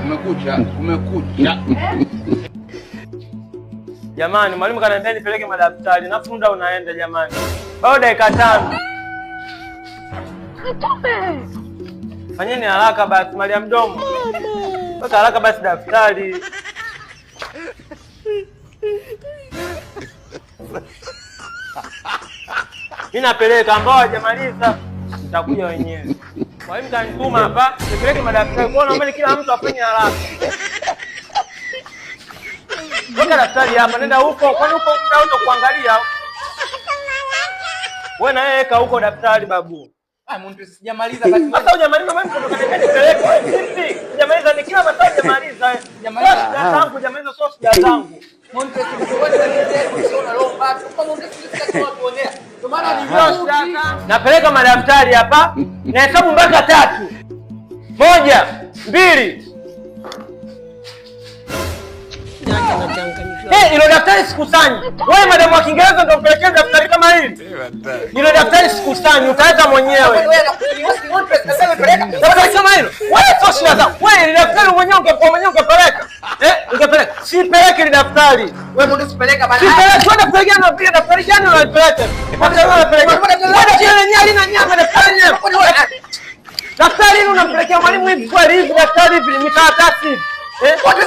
Kumekucha. Jamani, mwalimu kaniambia nipeleke madaftari. Na muda unaenda jamani. Bado dakika 5. Fanyeni haraka basi, Maria mdomo. Weka haraka basi daftari. Mimi napeleka ambao hajamaliza nitakuja wenyewe. Mwalimu kanituma hapa nipeleke madaftari. Kwa naomba kila mtu afanye haraka. Weka daftari hapa, nenda huko. Kwani huko muda wote kuangalia? Wewe na yeye weka huko daftari babu. Mundu sijamaliza basi. Sasa hujamaliza mimi kutoka nipeleke. Vipi? Hujamaliza ni kila masaa hujamaliza. Hujamaliza zangu, hujamaliza sosi ya zangu. Mundu sio lomba. Kama mundu sio kuonea. Ndio maana ni napeleka madaftari hapa. Na hesabu mpaka 3. 1, 2. Ilo daftari sikusanyi. Wewe madamu wa Kiingereza ndio mpelekea daftari kama hili. Ilo daftari sikusanyi, utaweza mwenyewe. Daftari kama hilo. Wewe sio shida zako. Wewe ile daftari mwenyewe ungepeleka. Ungepeleka. Sipeleke ile daftari. Wewe mundu sipeleka bana. Sipeleke wewe daftari gani unapiga daftari gani unapeleka? Wewe jana nyali na nyama daftari nyama. Daftari hilo unampelekea mwalimu hivi kwa hivi daftari hivi ni karatasi. What is